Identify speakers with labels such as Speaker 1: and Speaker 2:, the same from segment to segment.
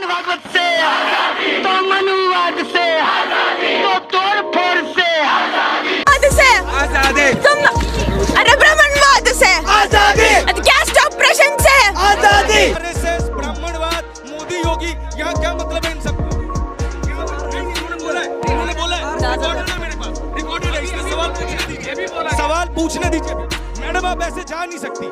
Speaker 1: बगावत से तो मनुवाद से तो तोड़ फोड़ से
Speaker 2: आजादी
Speaker 3: तुम अरे ब्राह्मणवाद से
Speaker 2: आजादी
Speaker 3: कैस्ट ऑपरेशन से
Speaker 2: आजादी
Speaker 4: आरएसएस ब्राह्मणवाद मोदी योगी यहाँ क्या मतलब है इन सबको? उन्होंने बोला है रिकॉर्डेड है मेरे पास, रिकॉर्डेड है, इसलिए सवाल पूछने दीजिए, सवाल पूछने दीजिए। मैडम आप ऐसे जा नहीं सकती,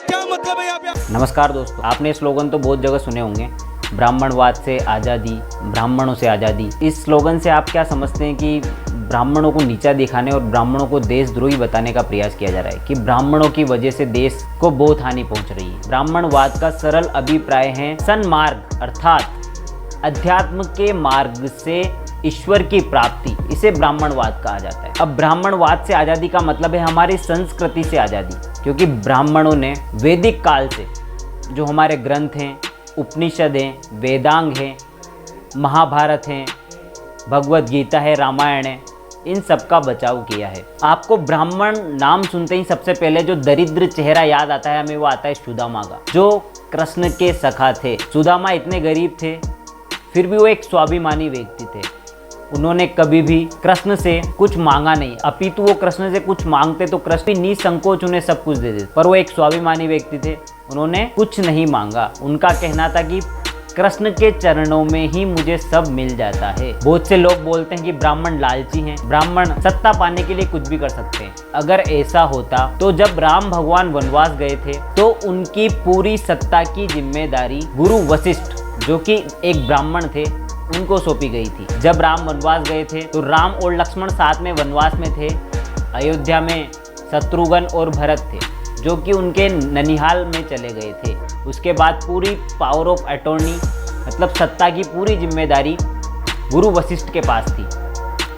Speaker 4: क्या मतलब है यहाँ पे?
Speaker 5: नमस्कार दोस्तों, आपने स्लोगन तो बहुत जगह सुने होंगे, ब्राह्मणवाद से आज़ादी, ब्राह्मणों से आज़ादी। इस स्लोगन से आप क्या समझते हैं कि ब्राह्मणों को नीचा दिखाने और ब्राह्मणों को देशद्रोही बताने का प्रयास किया जा रहा है कि ब्राह्मणों की वजह से देश को बहुत हानि पहुंच रही है। ब्राह्मणवाद का सरल अभिप्राय है सन्मार्ग अर्थात अध्यात्म के मार्ग से ईश्वर की प्राप्ति, इसे ब्राह्मणवाद कहा जाता है। अब ब्राह्मणवाद से आज़ादी का मतलब है हमारी संस्कृति से आज़ादी, क्योंकि ब्राह्मणों ने वैदिक काल से जो हमारे ग्रंथ हैं, उपनिषद हैं, वेदांग हैं, महाभारत हैं, भगवत गीता है, रामायण है, इन सब का बचाव किया है। आपको ब्राह्मण नाम सुनते ही सबसे पहले जो दरिद्र चेहरा याद आता है हमें, वो आता है सुदामा का, जो कृष्ण के सखा थे। सुदामा इतने गरीब थे, फिर भी वो एक स्वाभिमानी व्यक्ति थे। उन्होंने कभी भी कृष्ण से कुछ मांगा नहीं, अपितु वो कृष्ण से कुछ मांगते तो कृष्ण भी निसंकोच उन्हें सब कुछ दे देते। पर वो एक स्वाभिमानी व्यक्ति थे, उन्होंने कुछ नहीं मांगा। उनका कहना था कि कृष्ण के चरणों में ही मुझे सब मिल जाता है। बहुत से लोग बोलते हैं कि ब्राह्मण लालची हैं, ब्राह्मण सत्ता पाने के लिए कुछ भी कर सकते हैं। अगर ऐसा होता तो जब राम भगवान वनवास गए थे तो उनकी पूरी सत्ता की जिम्मेदारी गुरु वशिष्ठ, जो कि एक ब्राह्मण थे, उनको सौंपी गई थी। जब राम वनवास गए थे तो राम और लक्ष्मण साथ में वनवास में थे। अयोध्या में शत्रुघ्न और भरत थे, जो कि उनके ननिहाल में चले गए थे। उसके बाद पूरी पावर ऑफ अटॉर्नी मतलब सत्ता की पूरी जिम्मेदारी गुरु वशिष्ठ के पास थी।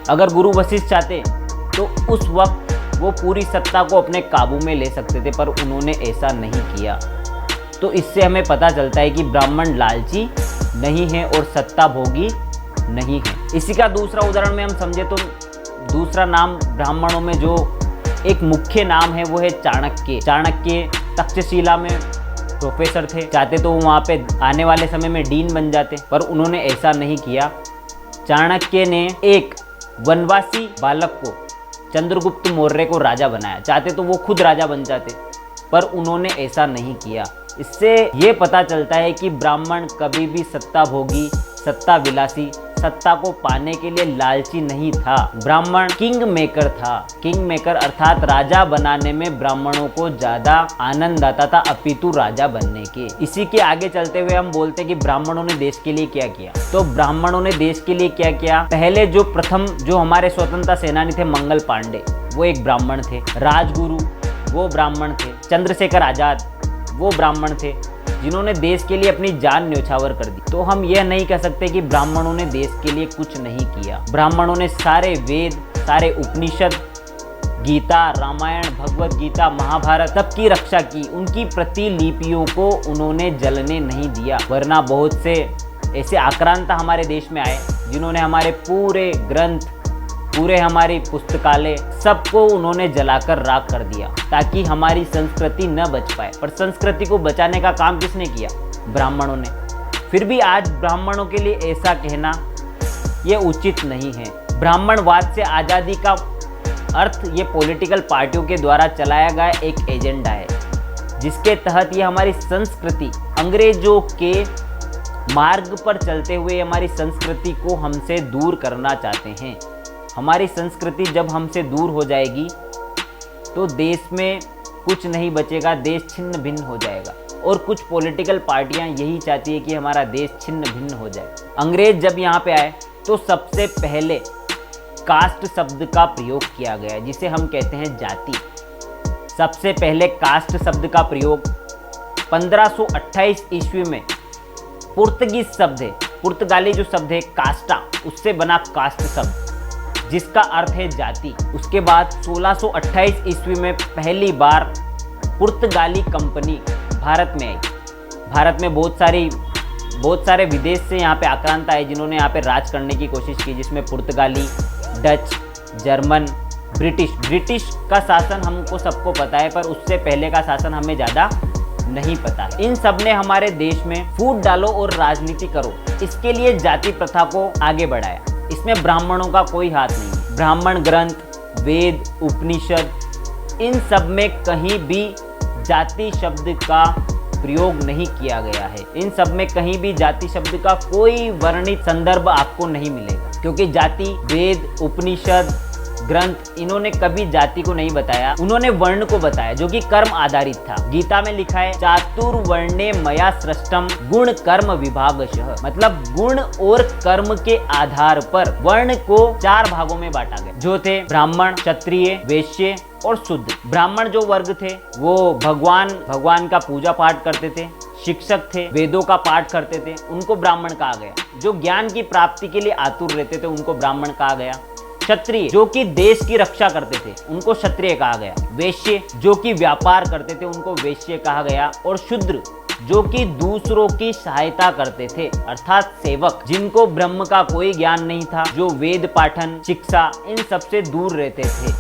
Speaker 5: अगर गुरु वशिष्ठ चाहते तो उस वक्त वो पूरी सत्ता को अपने काबू में ले सकते थे, पर उन्होंने ऐसा नहीं किया। तो इससे हमें पता चलता है कि ब्राह्मण लालची नहीं है और सत्ता भोगी नहीं है। इसी का दूसरा उदाहरण में हम समझे तो दूसरा नाम ब्राह्मणों में जो एक मुख्य नाम है वो है चाणक्य। चाणक्य तक्षशिला में प्रोफेसर थे, चाहते तो वो वहाँ पे आने वाले समय में डीन बन जाते, पर उन्होंने ऐसा नहीं किया। चाणक्य ने एक वनवासी बालक को, चंद्रगुप्त मौर्य को राजा बनाया। चाहते तो वो खुद राजा बन जाते, पर उन्होंने ऐसा नहीं किया। इससे ये पता चलता है कि ब्राह्मण कभी भी सत्ता भोगी, सत्ता विलासी, सत्ता को पाने के लिए लालची नहीं था। ब्राह्मण किंग मेकर था। किंग मेकर अर्थात राजा बनाने में ब्राह्मणों को ज्यादा आनंद आता था अपितु राजा बनने के। इसी के आगे चलते हुए हम बोलते हैं कि ब्राह्मणों ने देश के लिए क्या किया। तो ब्राह्मणों ने देश के लिए क्या किया, पहले जो प्रथम जो हमारे स्वतंत्रता सेनानी थे मंगल पांडे, वो एक ब्राह्मण थे। राजगुरु वो ब्राह्मण थे। चंद्रशेखर आजाद वो ब्राह्मण थे, जिन्होंने देश के लिए अपनी जान न्यौछावर कर दी। तो हम यह नहीं कह सकते कि ब्राह्मणों ने देश के लिए कुछ नहीं किया। ब्राह्मणों ने सारे वेद, सारे उपनिषद, गीता, रामायण, भगवत गीता, महाभारत सबकी रक्षा की। उनकी प्रतिलिपियों को उन्होंने जलने नहीं दिया, वरना बहुत से ऐसे आक्रांता हमारे देश में आए जिन्होंने हमारे पूरे ग्रंथ, पूरे हमारी पुस्तकालय सबको उन्होंने जलाकर राख कर दिया, ताकि हमारी संस्कृति न बच पाए। पर संस्कृति को बचाने का काम किसने किया? ब्राह्मणों ने। फिर भी आज ब्राह्मणों के लिए ऐसा कहना ये उचित नहीं है। ब्राह्मणवाद से आज़ादी का अर्थ ये पॉलिटिकल पार्टियों के द्वारा चलाया गया एक एजेंडा है, जिसके तहत ये हमारी संस्कृति अंग्रेजों के मार्ग पर चलते हुए हमारी संस्कृति को हमसे दूर करना चाहते हैं। हमारी संस्कृति जब हमसे दूर हो जाएगी तो देश में कुछ नहीं बचेगा, देश छिन्न भिन्न हो जाएगा। और कुछ पॉलिटिकल पार्टियां यही चाहती है कि हमारा देश छिन्न भिन्न हो जाए। अंग्रेज जब यहाँ पे आए तो सबसे पहले कास्ट शब्द का प्रयोग किया गया, जिसे हम कहते हैं जाति। सबसे पहले कास्ट शब्द का प्रयोग 1528 ईस्वी में पुर्तगीज शब्द है, पुर्तगाली जो शब्द है कास्टा, उससे बना कास्ट शब्द, जिसका अर्थ है जाति। उसके बाद 1628 ईस्वी में पहली बार पुर्तगाली कंपनी भारत में आई। भारत में बहुत सारे विदेश से यहाँ पे आक्रांत आए, जिन्होंने यहाँ पे राज करने की कोशिश की, जिसमें पुर्तगाली, डच, जर्मन, ब्रिटिश का शासन हमको सबको पता है, पर उससे पहले का शासन हमें ज़्यादा नहीं पता है। इन सब ने हमारे देश में फूट डालो और राजनीति करो, इसके लिए जाति प्रथा को आगे बढ़ाया। इसमें ब्राह्मणों का कोई हाथ नहीं। ब्राह्मण ग्रंथ, वेद, उपनिषद, इन सब में कहीं भी जाति शब्द का प्रयोग नहीं किया गया है। इन सब में कहीं भी जाति शब्द का कोई वर्णित संदर्भ आपको नहीं मिलेगा, क्योंकि जाति, वेद, उपनिषद, ग्रंथ, इन्होंने कभी जाति को नहीं बताया, उन्होंने वर्ण को बताया, जो कि कर्म आधारित था। गीता में लिखा है चातुर्वर्णे मया सृष्टम गुण कर्म विभागशः, मतलब गुण और कर्म के आधार पर वर्ण को 4 भागों में बांटा गया, जो थे ब्राह्मण, क्षत्रिय, वैश्य और शूद्र। ब्राह्मण जो वर्ग थे वो भगवान का पूजा पाठ करते थे, शिक्षक थे, वेदों का पाठ करते थे, उनको ब्राह्मण कहा गया। जो ज्ञान की प्राप्ति के लिए आतुर रहते थे, उनको ब्राह्मण कहा गया। क्षत्रिय जो कि देश की रक्षा करते थे, उनको क्षत्रिय कहा गया। वैश्य जो कि व्यापार करते थे, उनको वैश्य कहा गया। और शूद्र जो कि दूसरों की सहायता करते थे, अर्थात सेवक, जिनको ब्रह्म का कोई ज्ञान नहीं था, जो वेद पाठन, शिक्षा, इन सब से दूर रहते थे,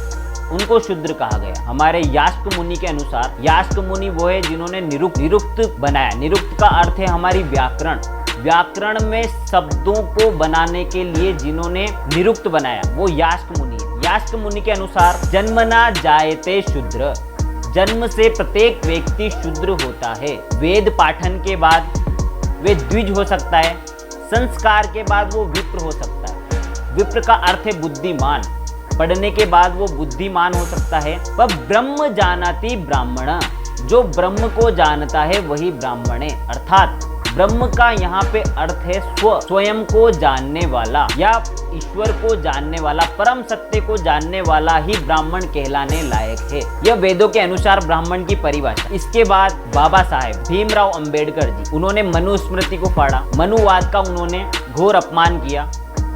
Speaker 5: उनको शूद्र कहा गया। हमारे यास्क मुनि के अनुसार, यास्क मुनि वो है जिन्होंने निरुक्त बनाया। निरुक्त का अर्थ है हमारी व्याकरण में शब्दों को बनाने के लिए जिन्होंने निरुक्त बनाया, वो यास्क मुनि है। यास्क मुनि के अनुसार जन्मना जायते शूद्र, जन्म से प्रत्येक व्यक्ति शूद्र होता है। वेद पाठन के बाद वे द्विज हो सकता है, संस्कार के बाद वो विप्र हो सकता है। विप्र का अर्थ है बुद्धिमान, पढ़ने के बाद वो बुद्धिमान हो सकता है। वह ब्रह्म जानाति ब्राह्मण, जो ब्रह्म को जानता है वही ब्राह्मण है। अर्थात ब्रह्म का यहाँ पे अर्थ है स्वयं को जानने वाला या ईश्वर को जानने वाला, परम सत्य को जानने वाला ही ब्राह्मण कहलाने लायक है। यह वेदों के अनुसार ब्राह्मण की परिभाषा। इसके बाद बाबा साहेब भीमराव अंबेडकर जी, उन्होंने मनुस्मृति को फाड़ा। मनुवाद का उन्होंने घोर अपमान किया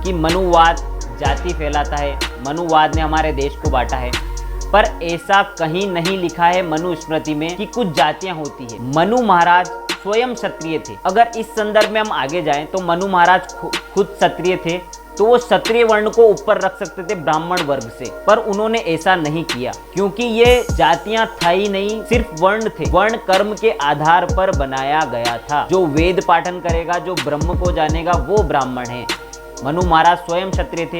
Speaker 5: कि मनुवाद जाति फैलाता है, मनुवाद ने हमारे देश को बांटा है। पर ऐसा कहीं नहीं लिखा है मनुस्मृति में कि कुछ जातियां होती है। मनु महाराज स्वयं क्षत्रिय थे। अगर इस संदर्भ में हम आगे जाएं तो मनु महाराज खुद क्षत्रिय थे, तो वो क्षत्रिय वर्ण को ऊपर रख सकते थे ब्राह्मण वर्ग से, पर उन्होंने ऐसा नहीं किया, क्योंकि ये जातियां था ही नहीं, सिर्फ वर्ण थे। वर्ण कर्म के आधार पर बनाया गया था। जो वेद पाठन करेगा, जो ब्रह्म को जानेगा, वो ब्राह्मण है। मनु महाराज स्वयं क्षत्रिय थे।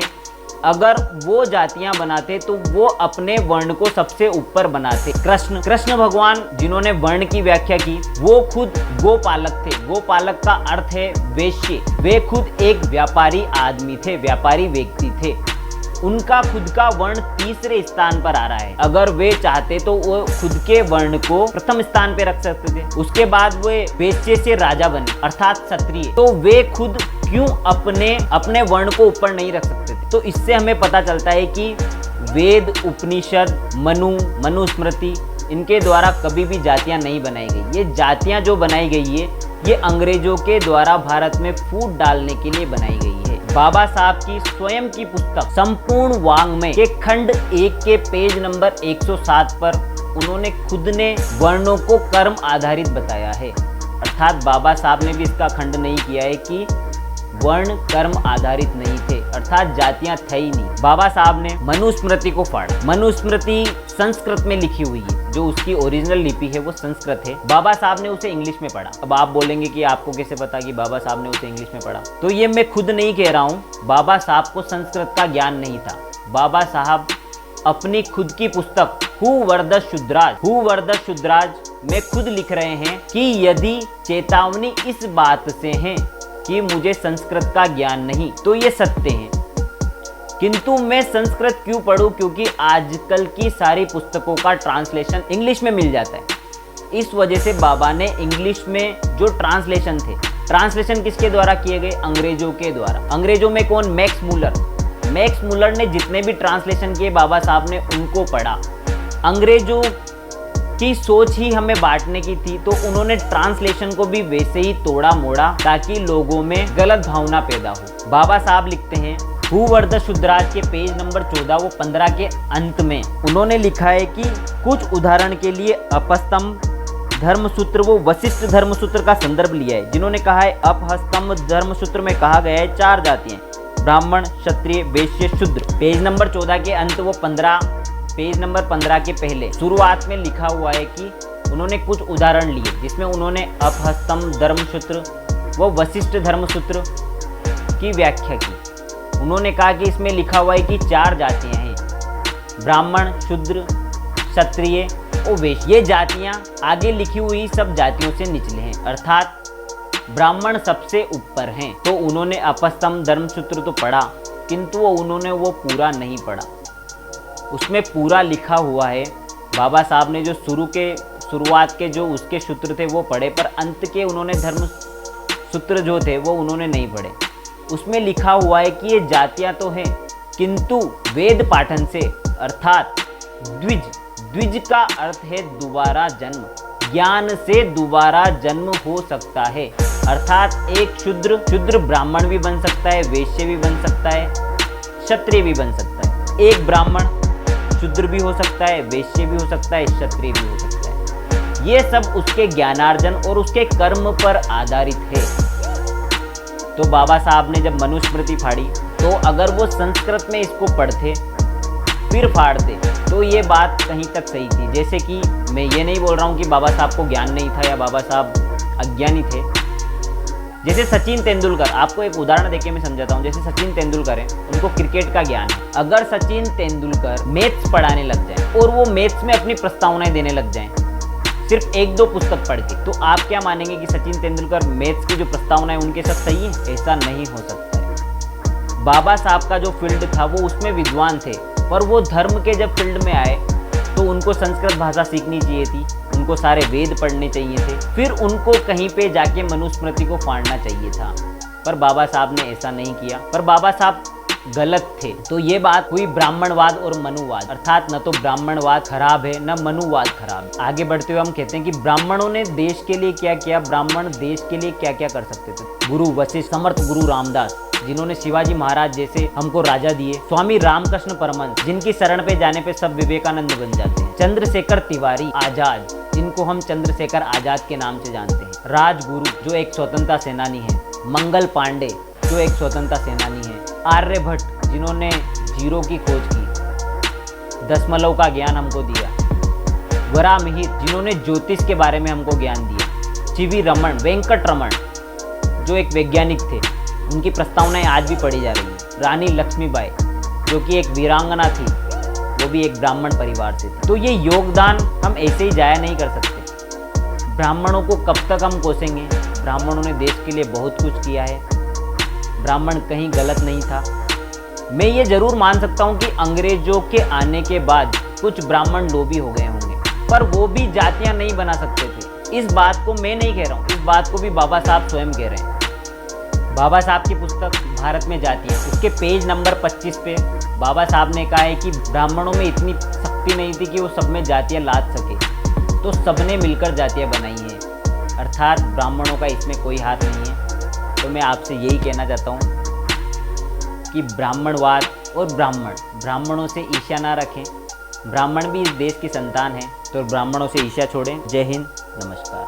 Speaker 5: अगर वो जातियां बनाते तो वो अपने वर्ण को सबसे ऊपर बनाते। कृष्ण भगवान जिन्होंने वर्ण की व्याख्या की, वो खुद गोपालक थे। गोपालक का अर्थ है वैश्य। वे खुद एक व्यापारी आदमी थे, व्यापारी व्यक्ति थे। उनका खुद का वर्ण तीसरे स्थान पर आ रहा है। अगर वे चाहते तो वो खुद के वर्ण को प्रथम स्थान पे रख सकते थे। उसके बाद वे वैश्य से राजा बने, अर्थात क्षत्रिय। तो वे खुद क्यों अपने वर्ण को ऊपर नहीं रख सकते थे? तो इससे हमें पता चलता है कि वेद, उपनिषद, मनुस्मृति, इनके द्वारा कभी भी जातियां नहीं बनाई गई। ये जातियां जो बनाई गई है, ये अंग्रेजों के द्वारा भारत में फूट डालने के लिए बनाई गई है। बाबा साहब की स्वयं की पुस्तक संपूर्ण वाङ्मय के खंड 1 के पेज नंबर 107 पर उन्होंने खुद ने वर्णों को कर्म आधारित बताया है। अर्थात बाबा साहब ने भी इसका खंड नहीं किया है कि वर्ण कर्म आधारित नहीं थे, अर्थात जातियां थे ही नहीं। बाबा साहब ने मनुस्मृति को फाड़ा। मनुस्मृति संस्कृत में लिखी हुई है, जो उसकी ओरिजिनल लिपि है वो संस्कृत है। बाबा साहब ने उसे इंग्लिश में पढ़ा। अब आप बोलेंगे कि आपको कैसे पता कि बाबा साहब ने उसे इंग्लिश में पढ़ा? तो ये मैं खुद नहीं कह रहा हूँ, बाबा साहब को संस्कृत का ज्ञान नहीं था। बाबा साहब अपनी खुद की पुस्तक हु वर्द शुद्राज में खुद लिख रहे हैं कि यदि चेतावनी इस बात से है कि मुझे संस्कृत का ज्ञान नहीं, तो ये सत्य है, किंतु मैं संस्कृत क्यों पढ़ूं? क्योंकि आजकल की सारी पुस्तकों का ट्रांसलेशन इंग्लिश में मिल जाता है। इस वजह से बाबा ने इंग्लिश में जो ट्रांसलेशन किसके द्वारा किए गए? अंग्रेजों के द्वारा। अंग्रेजों में कौन? मैक्स मुलर ने जितने भी ट्रांसलेशन किए बाबा साहब ने उनको पढ़ा। अंग्रेजों की सोच ही हमें बांटने की थी, तो उन्होंने ट्रांसलेशन को भी वैसे ही तोड़ा मोड़ा ताकि लोगों में गलत भावना पैदा हो। बाबा साहब लिखते हैं हु वर्द शुद्राज के पेज नंबर 14 वो 15 के अंत में उन्होंने लिखा है कि कुछ उदाहरण के लिए अपस्तंभ धर्मसूत्र, वो वशिष्ठ धर्मसूत्र का संदर्भ लिया है, जिन्होंने कहा है अपस्तंभ धर्मसूत्र में कहा गया है 4 जातियां, ब्राह्मण, क्षत्रिय, वैश्य, शूद्र। पेज नंबर 14 के अंत वो 15, पेज नंबर 15 के पहले शुरुआत में लिखा हुआ है कि उन्होंने कुछ उदाहरण लिए जिसमें उन्होंने अपहस्तम धर्मसूत्र व वशिष्ठ धर्मसूत्र की व्याख्या की। उन्होंने कहा कि इसमें लिखा हुआ है कि 4 जातियां हैं, ब्राह्मण, शूद्र, क्षत्रिय और वैश्य। ये जातियां आगे लिखी हुई सब जातियों से निचले हैं, अर्थात ब्राह्मण सबसे ऊपर हैं। तो उन्होंने अपहस्तम धर्मसूत्र तो पढ़ा, किंतु उन्होंने वो पूरा नहीं पढ़ा। उसमें पूरा लिखा हुआ है, बाबा साहब ने जो शुरुआत के जो उसके सूत्र थे वो पढ़े, पर अंत के उन्होंने धर्म सूत्र जो थे वो उन्होंने नहीं पढ़े। उसमें लिखा हुआ है कि ये जातियां तो हैं, किंतु वेद पाठन से, अर्थात द्विज का अर्थ है दोबारा जन्म, ज्ञान से दोबारा जन्म हो सकता है। अर्थात एक शूद्र ब्राह्मण भी बन सकता है, वैश्य भी बन सकता है, क्षत्रिय भी बन सकता है। एक ब्राह्मण शूद्र भी हो सकता है, वैश्य भी हो सकता है, क्षत्रिय भी हो सकता है। ये सब उसके ज्ञानार्जन और उसके कर्म पर आधारित है। तो बाबा साहब ने जब मनुस्मृति फाड़ी, तो अगर वो संस्कृत में इसको पढ़ते फिर फाड़ते तो ये बात कहीं तक सही थी। जैसे कि मैं ये नहीं बोल रहा हूँ कि बाबा साहब को ज्ञान नहीं था या बाबा साहब अज्ञानी थे। जैसे सचिन तेंदुलकर, आपको एक उदाहरण देके मैं समझाता हूँ। जैसे सचिन तेंदुलकर है, उनको क्रिकेट का ज्ञान है। अगर सचिन तेंदुलकर मैथ्स पढ़ाने लग जाए और वो मैथ्स में अपनी प्रस्तावनाएं देने लग जाएं, सिर्फ 1-2 पुस्तक पढ़ के, तो आप क्या मानेंगे कि सचिन तेंदुलकर मैथ्स की जो प्रस्तावनाएं उनके सब सही है? ऐसा नहीं हो सकता है। बाबा साहब का जो फील्ड था वो उसमें विद्वान थे, पर वो धर्म के जब फील्ड में आए तो उनको संस्कृत भाषा सीखनी चाहिए थी, उनको सारे वेद पढ़ने चाहिए थे, फिर उनको कहीं पे जाके मनुस्मृति को फाड़ना चाहिए था। पर बाबा साहब ने ऐसा नहीं किया, पर बाबा साहब गलत थे। तो ये बात हुई ब्राह्मणवाद और मनुवाद, अर्थात न तो ब्राह्मणवाद खराब है न मनुवाद खराब है। आगे बढ़ते हुए हम कहते हैं कि ब्राह्मणों ने देश के लिए क्या किया, ब्राह्मण देश के लिए क्या क्या कर सकते थे। गुरु वशिष्ठ, समर्थ गुरु रामदास, जिन्होंने शिवाजी महाराज जैसे हमको राजा दिए, स्वामी रामकृष्ण परमहंस, जिनकी शरण पे जाने पे सब विवेकानंद बन जाते हैं, चंद्रशेखर तिवारी आजाद, जिनको हम चंद्रशेखर आजाद के नाम से जानते हैं, राजगुरु जो एक स्वतंत्रता सेनानी है, मंगल पांडे जो एक स्वतंत्रता सेनानी है, आर्यभट्ट जिन्होंने जीरो की खोज की, दशमलव का ज्ञान हमको दिया, वरामिहिर जिन्होंने ज्योतिष के बारे में हमको ज्ञान दिया, सीवी रमन, वेंकट रमन जो एक वैज्ञानिक थे, उनकी प्रस्तावनाएं आज भी पढ़ी जा रही हैं, रानी लक्ष्मीबाई जो कि एक वीरांगना थी, वो भी एक ब्राह्मण परिवार से थी। तो ये योगदान हम ऐसे ही जाया नहीं कर सकते। ब्राह्मणों को कब तक हम कोसेंगे? ब्राह्मणों ने देश के लिए बहुत कुछ किया है, ब्राह्मण कहीं गलत नहीं था। मैं ये जरूर मान सकता हूँ कि अंग्रेजों के आने के बाद कुछ ब्राह्मण लोभी हो गए होंगे, पर वो भी जातियाँ नहीं बना सकते थे। इस बात को मैं नहीं कह रहा हूँ, इस बात को भी बाबा साहब स्वयं कह रहे हैं। बाबा साहब की पुस्तक भारत में जातियाँ, उसके पेज नंबर 25 पे बाबा साहब ने कहा है कि ब्राह्मणों में इतनी शक्ति नहीं थी कि वो सब में जातियाँ लाद सके, तो सबने मिलकर जातियाँ बनाई हैं, अर्थात ब्राह्मणों का इसमें कोई हाथ नहीं है। तो मैं आपसे यही कहना चाहता हूँ कि ब्राह्मणवाद और ब्राह्मणों से ईर्ष्या ना रखें। ब्राह्मण भी इस देश की संतान है, तो ब्राह्मणों से ईर्ष्या छोड़ें। जय हिंद, नमस्कार।